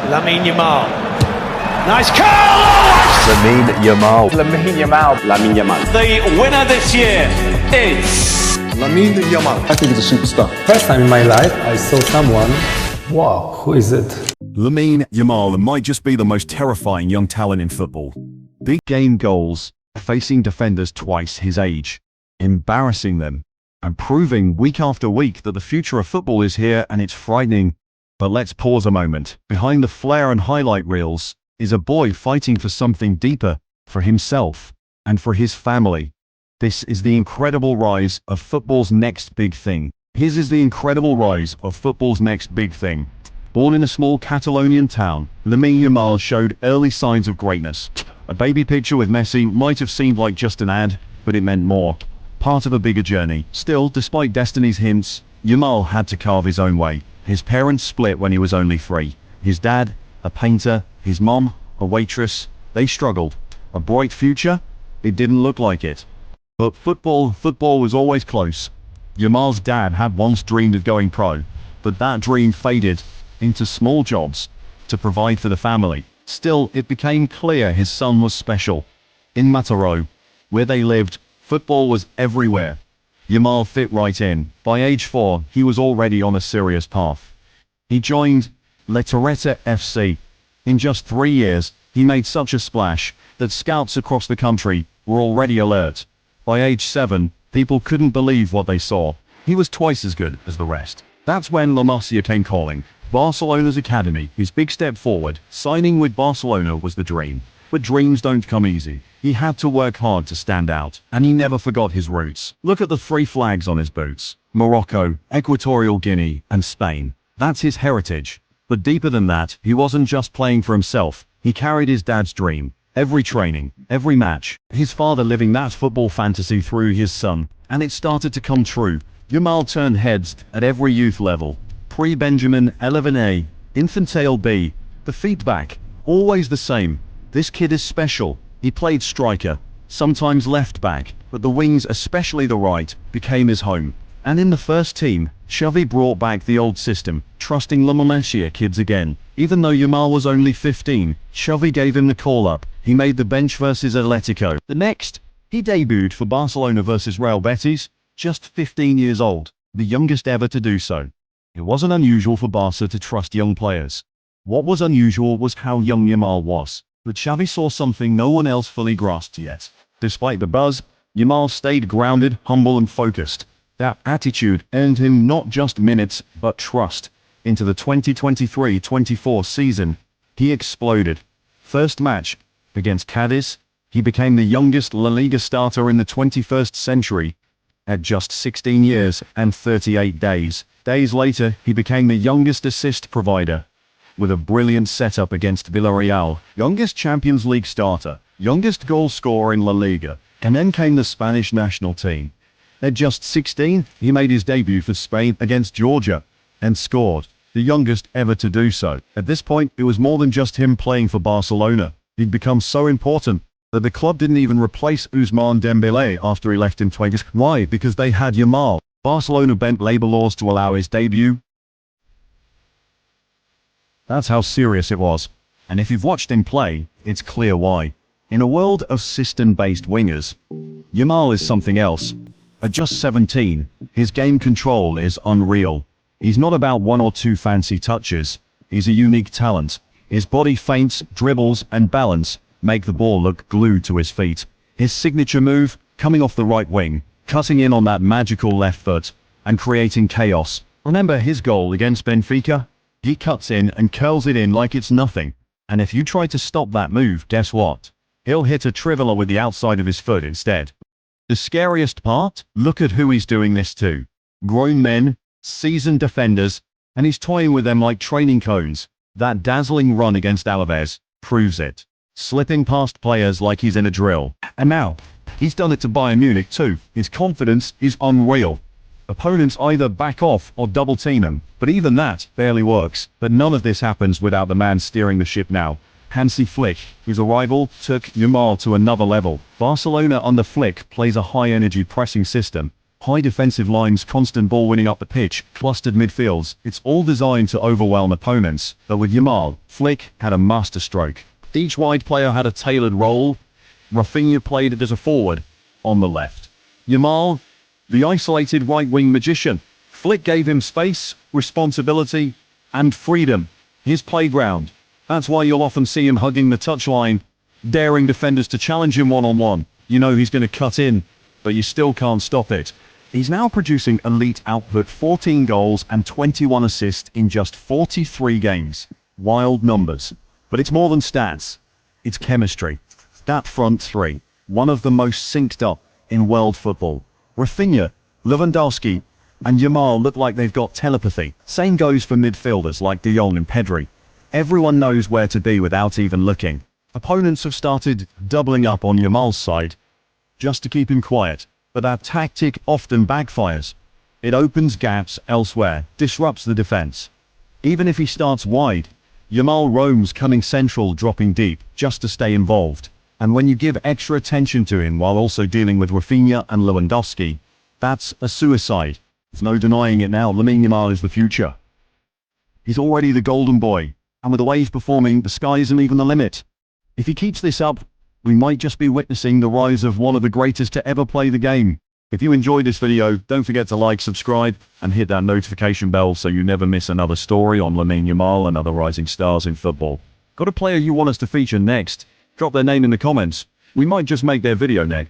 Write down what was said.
Lamine Yamal. Nice curl! Lamine Yamal. Lamine Yamal. Lamine Yamal. The winner this year is Lamine Yamal. I think he's a superstar. First time in my life I saw someone, wow, who is it? Lamine Yamal might just be the most terrifying young talent in football. Big game goals, facing defenders twice his age, embarrassing them, and proving week after week that the future of football is here and it's frightening. But let's pause a moment. Behind the flair and highlight reels is a boy fighting for something deeper, for himself and for his family. This is the incredible rise of football's next big thing. His is the incredible rise of football's next big thing. Born in a small Catalonian town, Lamine Yamal showed early signs of greatness. A baby picture with Messi might have seemed like just an ad, but it meant more. Part of a bigger journey. Still, despite destiny's hints, Yamal had to carve his own way. His parents split when he was only 3. His dad, a painter, his mom, a waitress. They struggled. A bright future? It didn't look like it. But football was always close. Yamal's dad had once dreamed of going pro, but that dream faded into small jobs to provide for the family. Still, it became clear his son was special. In Mataró, where they lived, football was everywhere. Yamal fit right in. By age 4, he was already on a serious path. He joined La Torreta FC. In just 3 years, he made such a splash that scouts across the country were already alert. By age 7, people couldn't believe what they saw. He was twice as good as the rest. That's when La Masia came calling. Barcelona's academy, his big step forward. Signing with Barcelona was the dream. But dreams don't come easy. He had to work hard to stand out, and he never forgot his roots. Look at the 3 flags on his boots. Morocco, Equatorial Guinea, and Spain. That's his heritage. But deeper than that, he wasn't just playing for himself. He carried his dad's dream. Every training, every match. His father living that football fantasy through his son. And it started to come true. Yamal turned heads at every youth level. Pre-Benjamin, 11A, Infantile B, the feedback. Always the same. This kid is special. He played striker, sometimes left back, but the wings, especially the right, became his home. And in the first team, Xavi brought back the old system, trusting La Masia kids again. Even though Yamal was only 15, Xavi gave him the call-up. He made the bench versus Atletico. The next, he debuted for Barcelona versus Real Betis, just 15 years old, the youngest ever to do so. It wasn't unusual for Barca to trust young players. What was unusual was how young Yamal was. But Xavi saw something no one else fully grasped yet. Despite the buzz, Yamal stayed grounded, humble and focused. That attitude earned him not just minutes, but trust. Into the 2023-24 season, he exploded. First match, against Cadiz, he became the youngest La Liga starter in the 21st century. At just 16 years and 38 days. Days later, he became the youngest assist provider. With a brilliant setup against Villarreal, youngest Champions League starter, youngest goal scorer in La Liga, and then came the Spanish national team. At just 16, he made his debut for Spain against Georgia, and scored, the youngest ever to do so. At this point, it was more than just him playing for Barcelona. He'd become so important that the club didn't even replace Ousmane Dembélé after he left in 20. Why? Because they had Yamal. Barcelona bent labor laws to allow his debut. That's how serious it was. And if you've watched him play, it's clear why. In a world of system-based wingers, Yamal is something else. At just 17, his game control is unreal. He's not about 1 or 2 fancy touches. He's a unique talent. His body feints, dribbles, and balance make the ball look glued to his feet. His signature move, coming off the right wing, cutting in on that magical left foot, and creating chaos. Remember his goal against Benfica? He cuts in and curls it in like it's nothing. And if you try to stop that move, guess what? He'll hit a trivela with the outside of his foot instead. The scariest part? Look at who he's doing this to. Grown men, seasoned defenders, and he's toying with them like training cones. That dazzling run against Alaves proves it. Slipping past players like he's in a drill. And now, he's done it to Bayern Munich too. His confidence is unreal. Opponents either back off or double team him, but even that barely works. But none of this happens without the man steering the ship now. Hansi Flick, whose arrival took Yamal to another level. Barcelona under Flick plays a high-energy pressing system, High defensive lines, constant ball winning up the pitch, clustered midfields. It's all designed to overwhelm opponents. But with Yamal, Flick had a masterstroke. Each wide player had a tailored role. Rafinha played it as a forward on the left. Yamal, the isolated right-wing magician. Flick gave him space, responsibility, and freedom. His playground. That's why you'll often see him hugging the touchline, daring defenders to challenge him one-on-one. You know he's going to cut in, but you still can't stop it. He's now producing elite output, 14 goals and 21 assists in just 43 games. Wild numbers. But it's more than stats. It's chemistry. That front three, one of the most synced up in world football. Rafinha, Lewandowski, and Yamal look like they've got telepathy. Same goes for midfielders like De Jong and Pedri. Everyone knows where to be without even looking. Opponents have started doubling up on Yamal's side just to keep him quiet. But that tactic often backfires. It opens gaps elsewhere, disrupts the defense. Even if he starts wide, Yamal roams, coming central, dropping deep, just to stay involved. And when you give extra attention to him while also dealing with Rafinha and Lewandowski, that's a suicide. There's no denying it now. Lamine Yamal is the future. He's already the golden boy, and with the way he's performing, the sky isn't even the limit. If he keeps this up, we might just be witnessing the rise of one of the greatest to ever play the game. If you enjoyed this video, don't forget to like, subscribe, and hit that notification bell so you never miss another story on Lamine Yamal and other rising stars in football. Got a player you want us to feature next? Drop their name in the comments. We might just make their video next.